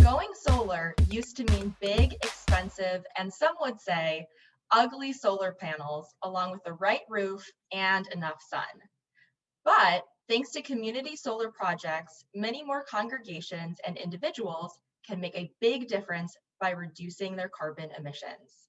Going solar used to mean big, expensive, and some would say ugly solar panels, along with the right roof and enough sun. But thanks to community solar projects, many more congregations and individuals can make a big difference by reducing their carbon emissions.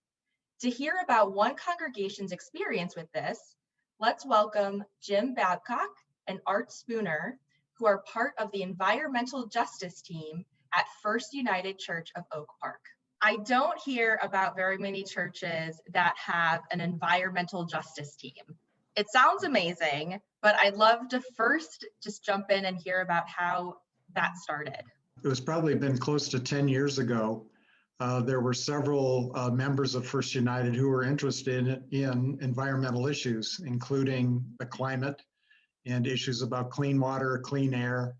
To hear about one congregation's experience with this, let's welcome Jim Babcock and Art Spooner, who are part of the environmental justice team at First United Church of Oak Park. I don't hear about very many churches that have an environmental justice team. It sounds amazing, but I'd love to first just jump in and hear about how that started. It was probably been close to 10 years ago. There were several members of First United who were interested in environmental issues, including the climate and issues about clean water, clean air,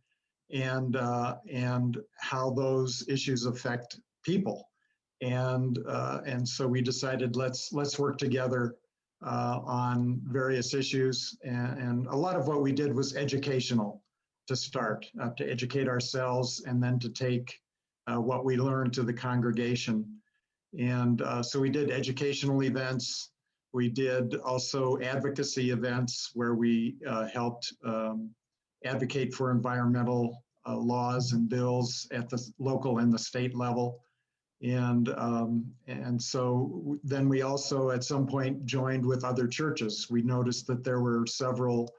and how those issues affect people. And so we decided let's work together on various issues. And a lot of what we did was educational to start, to educate ourselves and then to take what we learned to the congregation. And so we did educational events. We did also advocacy events where we helped advocate for environmental laws and bills at the local and the state level. And so then we also at some point joined with other churches. We noticed that there were several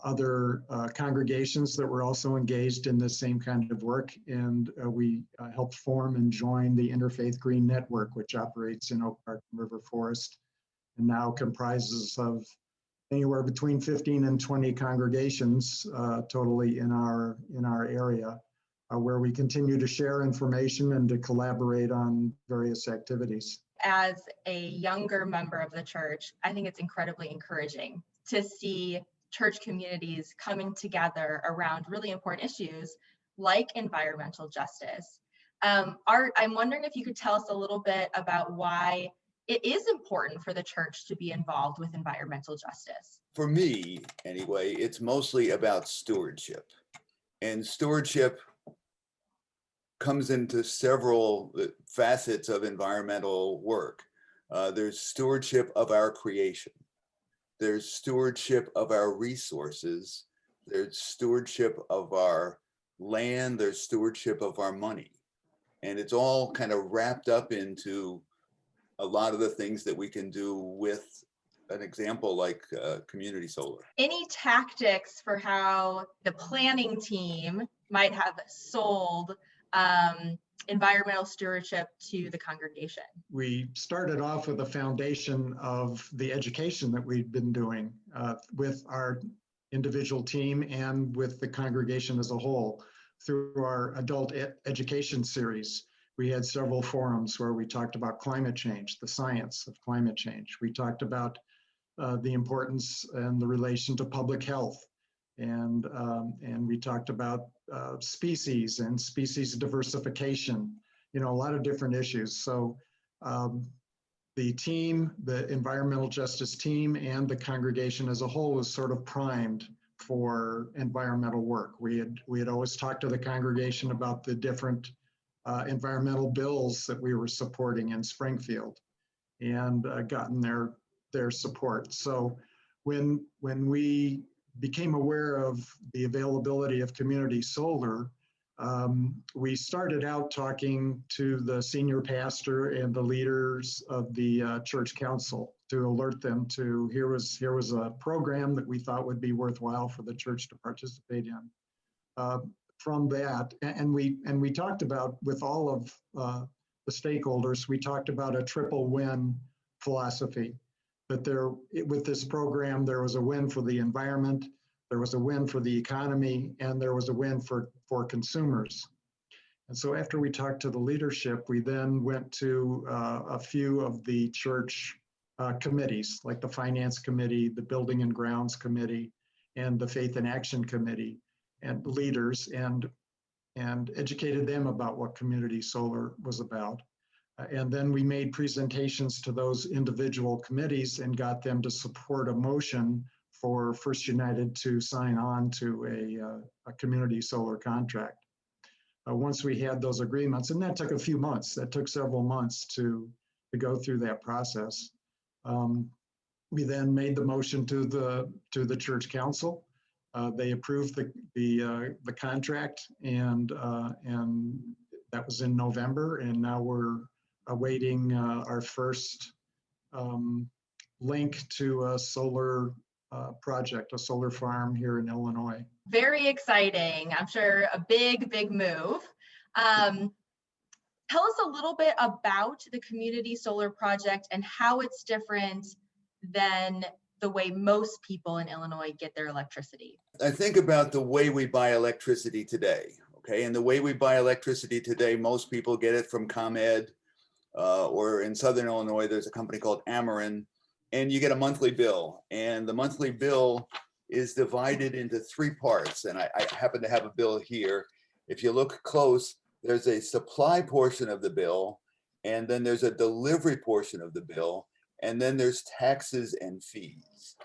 other congregations that were also engaged in the same kind of work, and we helped form and join the Interfaith Green Network, which operates in Oak Park and River Forest, and now comprises of anywhere between 15 and 20 congregations totally in our area, where we continue to share information and to collaborate on various activities. As a younger member of the church, I think it's incredibly encouraging to see church communities coming together around really important issues like environmental justice. Art, I'm wondering if you could tell us a little bit about why it is important for the church to be involved with environmental justice. For me, anyway, it's mostly about stewardship. And stewardship comes into several facets of environmental work. There's stewardship of our creation. There's stewardship of our resources. There's stewardship of our land. There's stewardship of our money. And it's all kind of wrapped up into a lot of the things that we can do with an example like community solar. Any tactics for how the planning team might have sold environmental stewardship to the congregation? We started off with a foundation of the education that we'd been doing with our individual team and with the congregation as a whole. Through our adult education series, we had several forums where we talked about climate change, the science of climate change. We talked about the importance and the relation to public health. And we talked about species and species diversification, a lot of different issues. So the team, the environmental justice team and the congregation as a whole was sort of primed for environmental work. We had always talked to the congregation about the different environmental bills that we were supporting in Springfield and gotten their support. So when we became aware of the availability of community solar, we started out talking to the senior pastor and the leaders of the church council to alert them to here was a program that we thought would be worthwhile for the church to participate in. From that, and we talked about with all of the stakeholders, we talked about a triple win philosophy. That with this program, there was a win for the environment, there was a win for the economy, and there was a win for consumers. And so after we talked to the leadership, we then went to a few of the church committees, like the Finance Committee, the Building and Grounds Committee, and the Faith and Action Committee, and leaders, and educated them about what community solar was about. And then we made presentations to those individual committees and got them to support a motion for First United to sign on to a community solar contract. once we had those agreements, and that took a few months, that took several months to go through that process. We then made the motion to the church council. They approved the contract, and that was in November. And now we're awaiting our first link to a solar project, a solar farm here in Illinois. Very exciting. I'm sure a big, big move. Tell us a little bit about the community solar project and how it's different than the way most people in Illinois get their electricity. I think about the way we buy electricity today, okay? And the way we buy electricity today, most people get it from ComEd, or in Southern Illinois, there's a company called Ameren, and you get a monthly bill. And the monthly bill is divided into 3 parts. And I happen to have a bill here. If you look close, there's a supply portion of the bill, and then there's a delivery portion of the bill, and then there's taxes and fees.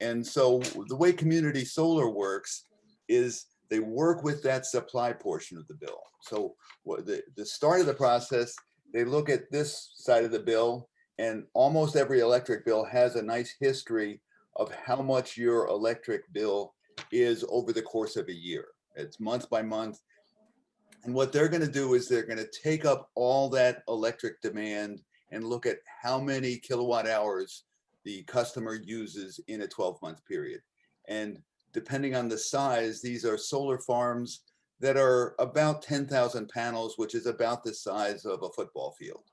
And so the way community solar works is they work with that supply portion of the bill. So the start of the process, they look at this side of the bill, and almost every electric bill has a nice history of how much your electric bill is over the course of a year. It's month by month. And what they're going to do is they're going to take up all that electric demand and look at how many kilowatt hours the customer uses in a 12-month period. And depending on the size, these are solar farms that are about 10,000 panels, which is about the size of a football field.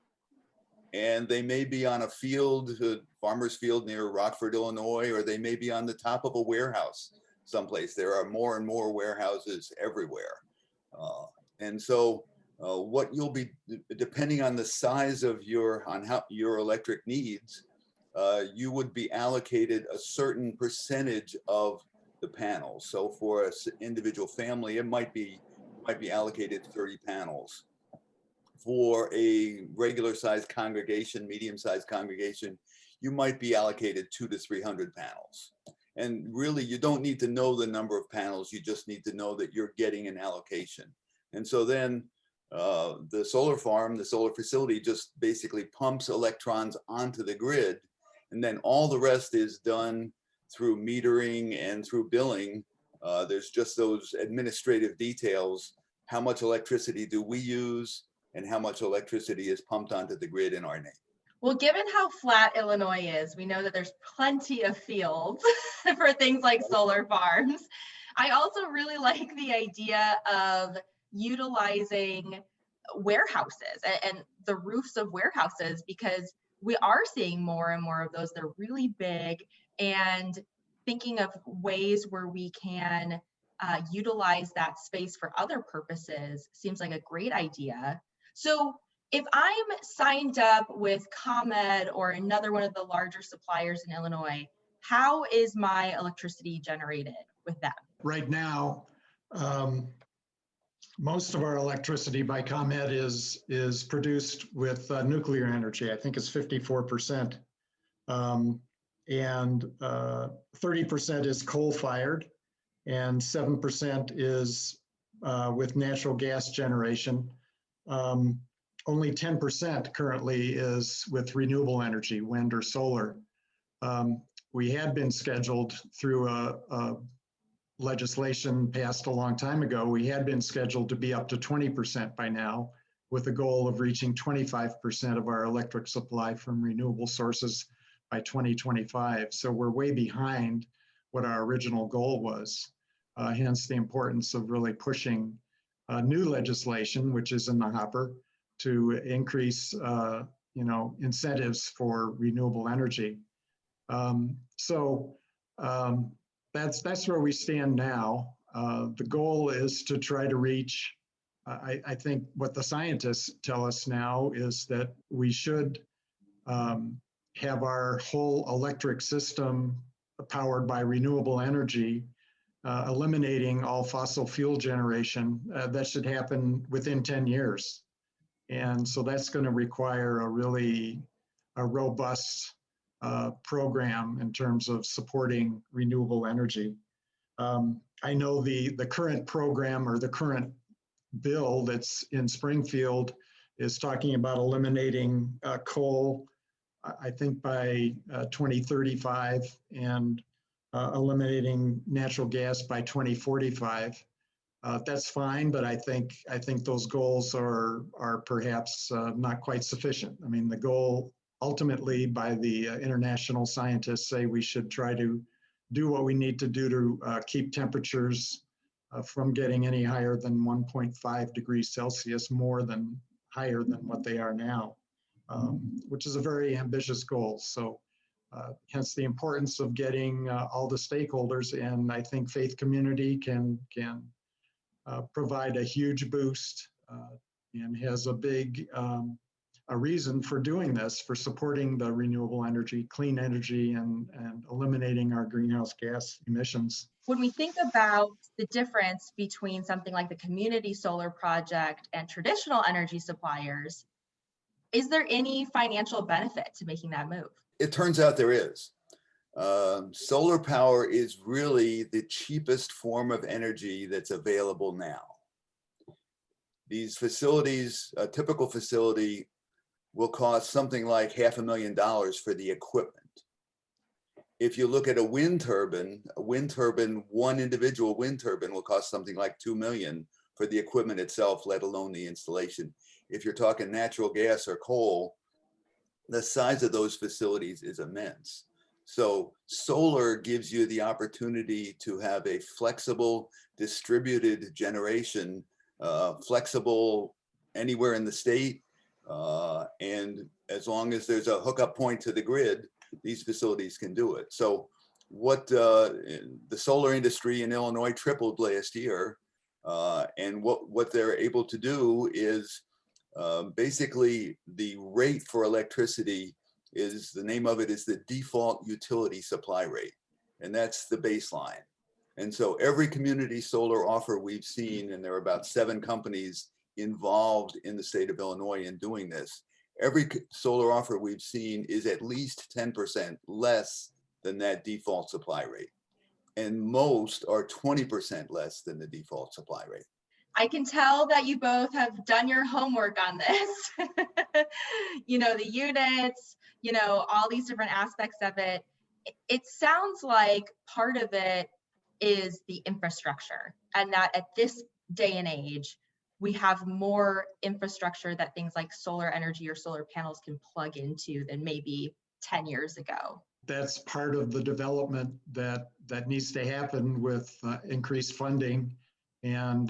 And they may be on a field, a farmer's field near Rockford, Illinois, or they may be on the top of a warehouse someplace. There are more and more warehouses everywhere. And so what you'll be, depending on the size of your electric needs, you would be allocated a certain percentage of the panels. So for an individual family, it might be allocated 30 panels. For a regular sized congregation, medium sized congregation, you might be allocated 200 to 300 panels. And really, you don't need to know the number of panels. You just need to know that you're getting an allocation. And so then the solar farm, the solar facility just basically pumps electrons onto the grid. And then all the rest is done through metering and through billing. There's just those administrative details. How much electricity do we use and how much electricity is pumped onto the grid in our name? Well, given how flat Illinois is, we know that there's plenty of fields for things like solar farms. I also really like the idea of utilizing warehouses and the roofs of warehouses, because we are seeing more and more of those that are really big, and thinking of ways where we can utilize that space for other purposes seems like a great idea. So if I'm signed up with ComEd or another one of the larger suppliers in Illinois, how is my electricity generated with them? Right now, most of our electricity by ComEd is produced with nuclear energy. I think it's 54%. And 30% is coal-fired, and 7% is with natural gas generation. Only 10% currently is with renewable energy, wind or solar. We had been scheduled through a legislation passed a long time ago, we had been scheduled to be up to 20% by now, with a goal of reaching 25% of our electric supply from renewable sources by 2025. So we're way behind what our original goal was. Hence the importance of really pushing new legislation, which is in the hopper, to increase incentives for renewable energy. That's where we stand now. The goal is to try to reach, I think what the scientists tell us now is that we should have our whole electric system powered by renewable energy, eliminating all fossil fuel generation. That should happen within 10 years. And so that's going to require a robust program in terms of supporting renewable energy. I know the current program or the current bill that's in Springfield is talking about eliminating coal, I think by 2035, and eliminating natural gas by 2045. That's fine, but I think those goals are perhaps not quite sufficient. I mean, the goal ultimately by the international scientists say we should try to do what we need to do to keep temperatures from getting any higher than 1.5 degrees Celsius, more than higher than what they are now, which is a very ambitious goal. So hence the importance of getting all the stakeholders, and I think faith community can provide a huge boost and has a big a reason for doing this, for supporting the renewable energy, clean energy, and eliminating our greenhouse gas emissions. When we think about the difference between something like the community solar project and traditional energy suppliers, is there any financial benefit to making that move? It turns out there is. Solar power is really the cheapest form of energy that's available now. These facilities, a typical facility will cost something like $500,000 for the equipment. If you look at a wind turbine, one individual wind turbine will cost something like $2 million for the equipment itself, let alone the installation. If you're talking natural gas or coal, the size of those facilities is immense. So solar gives you the opportunity to have a flexible, distributed generation, flexible anywhere in the state. And as long as there's a hookup point to the grid, these facilities can do it. So what the solar industry in Illinois tripled last year. And what they're able to do is basically the rate for electricity is, the name of it is the default utility supply rate. And that's the baseline. And so every community solar offer we've seen, and there are about 7 companies involved in the state of Illinois in doing this, every solar offer we've seen is at least 10% less than that default supply rate. And most are 20% less than the default supply rate. I can tell that you both have done your homework on this. You know, the units, you know, all these different aspects of it. It sounds like part of it is the infrastructure, and that at this day and age, we have more infrastructure that things like solar energy or solar panels can plug into than maybe 10 years ago. That's part of the development that needs to happen with increased funding, and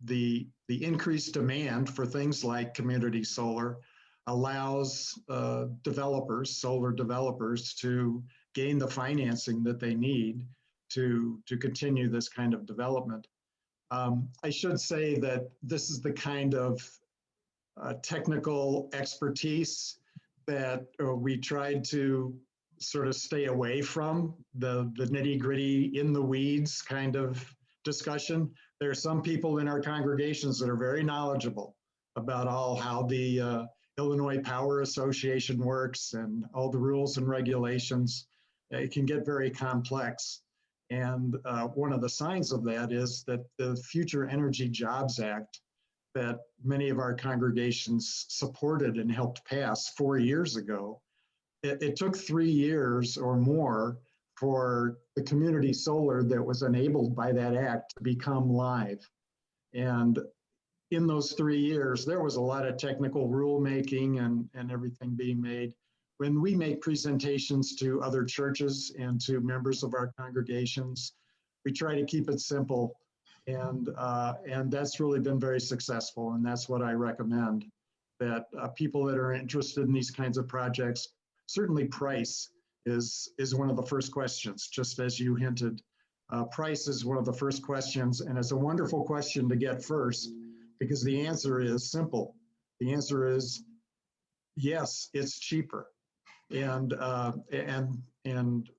the increased demand for things like community solar allows developers, solar developers, to gain the financing that they need to continue this kind of development. I should say that this is the kind of technical expertise that we tried to sort of stay away from, the nitty-gritty, in the weeds kind of discussion. There are some people in our congregations that are very knowledgeable about how the Illinois Power Association works and all the rules and regulations. It can get very complex. And one of the signs of that is that the Future Energy Jobs Act that many of our congregations supported and helped pass 4 years ago, it took 3 years or more for the community solar that was enabled by that act to become live. And in those 3 years, there was a lot of technical rulemaking and everything being made. When we make presentations to other churches and to members of our congregations, we try to keep it simple, and that's really been very successful. And that's what I recommend, that people that are interested in these kinds of projects, certainly price is one of the first questions, just as you hinted. Price is one of the first questions, and it's a wonderful question to get first, because the answer is simple. The answer is yes, it's cheaper. And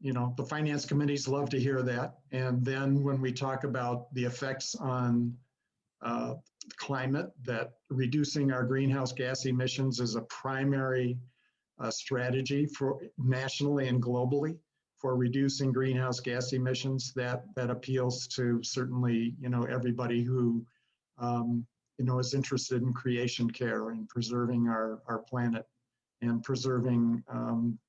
you know, the finance committees love to hear that. And then when we talk about the effects on climate, that reducing our greenhouse gas emissions is a primary strategy for nationally and globally for reducing greenhouse gas emissions, that appeals to certainly, you know, everybody who is interested in creation care and preserving our planet and preserving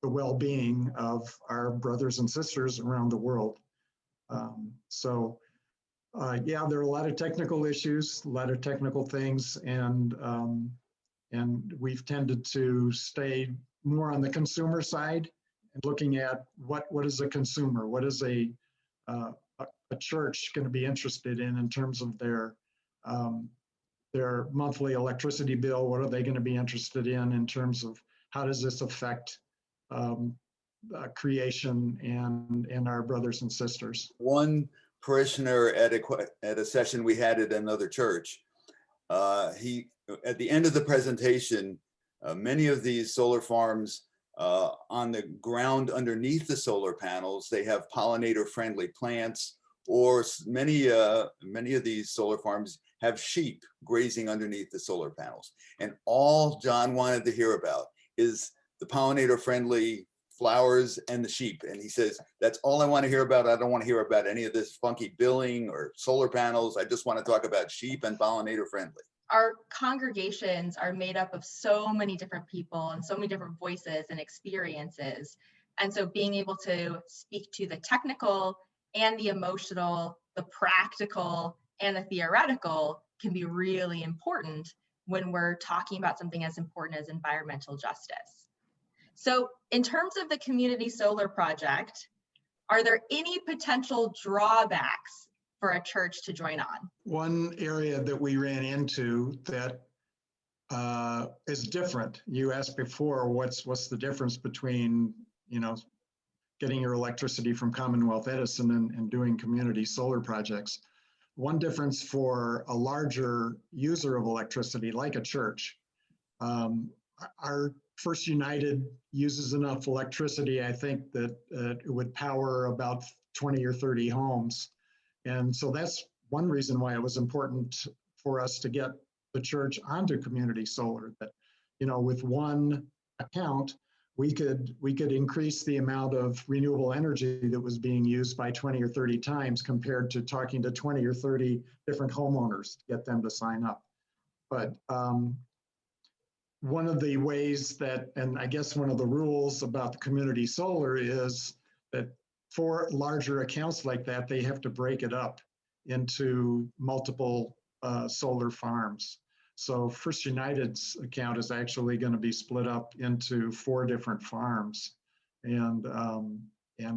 the well-being of our brothers and sisters around the world. Yeah, there are a lot of technical issues, a lot of technical things, and we've tended to stay more on the consumer side and looking at what is a consumer, what is a church going to be interested in terms of their monthly electricity bill. What are they going to be interested in terms of how does this affect creation and our brothers and sisters? One parishioner at a session we had at another church, he, at the end of the presentation, many of these solar farms on the ground underneath the solar panels, they have pollinator-friendly plants, or many of these solar farms have sheep grazing underneath the solar panels. And all John wanted to hear about is the pollinator-friendly flowers and the sheep. And he says, that's all I want to hear about. I don't want to hear about any of this funky billing or solar panels. I just want to talk about sheep and pollinator-friendly. Our congregations are made up of so many different people and so many different voices and experiences. And so being able to speak to the technical and the emotional, the practical and the theoretical can be really important when we're talking about something as important as environmental justice. So in terms of the community solar project, are there any potential drawbacks for a church to join on? One area that we ran into that is different. You asked before, what's the difference between, getting your electricity from Commonwealth Edison and doing community solar projects. One difference for a larger user of electricity, like a church, our First United uses enough electricity, I think, that it would power about 20 or 30 homes. And so that's one reason why it was important for us to get the church onto community solar, that, with one account, we could increase the amount of renewable energy that was being used by 20 or 30 times compared to talking to 20 or 30 different homeowners to get them to sign up. But one of the ways that, and I guess one of the rules about the community solar is that for larger accounts like that, they have to break it up into multiple solar farms. So First United's account is actually going to be split up into 4 different farms. And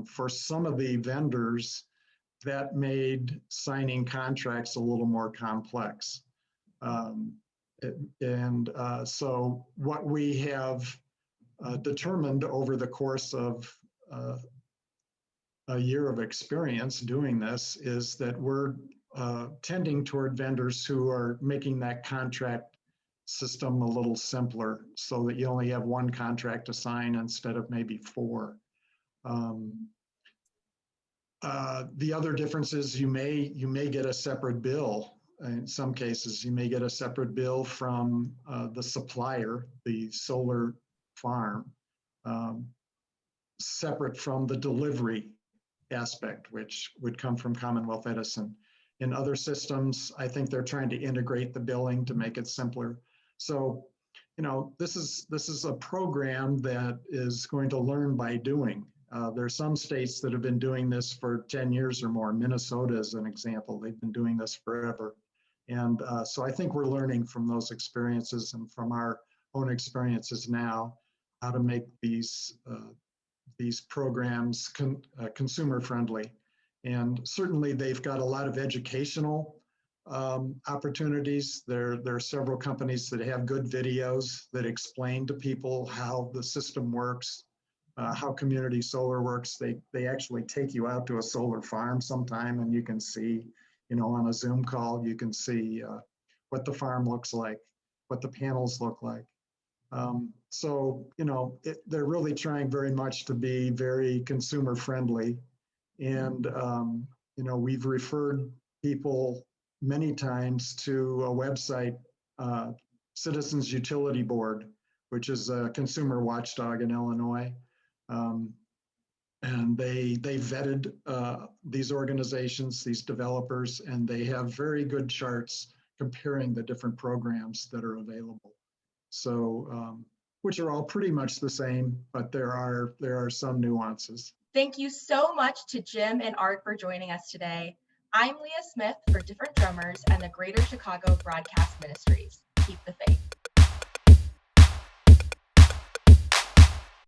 for some of the vendors, that made signing contracts a little more complex. So what we have determined over the course of a year of experience doing this is that we're tending toward vendors who are making that contract system a little simpler so that you only have one contract to sign instead of maybe 4. The other difference is you may get a separate bill. In some cases, you may get a separate bill from the supplier, the solar farm, separate from the delivery aspect, which would come from Commonwealth Edison. In other systems, I think they're trying to integrate the billing to make it simpler. So, this is a program that is going to learn by doing. There are some states that have been doing this for 10 years or more. Minnesota is an example. They've been doing this forever. And so I think we're learning from those experiences and from our own experiences now how to make these programs consumer friendly. And certainly they've got a lot of educational opportunities. There are several companies that have good videos that explain to people how the system works, how community solar works. They actually take you out to a solar farm sometime and you can see, on a Zoom call, you can see what the farm looks like, what the panels look like. So, they're really trying very much to be very consumer friendly. And, we've referred people many times to a website, Citizens Utility Board, which is a consumer watchdog in Illinois. And they vetted these organizations, these developers, and they have very good charts comparing the different programs that are available. So, which are all pretty much the same, but there are some nuances. Thank you so much to Jim and Art for joining us today. I'm Leah Smith for Different Drummers and the Greater Chicago Broadcast Ministries. Keep the faith.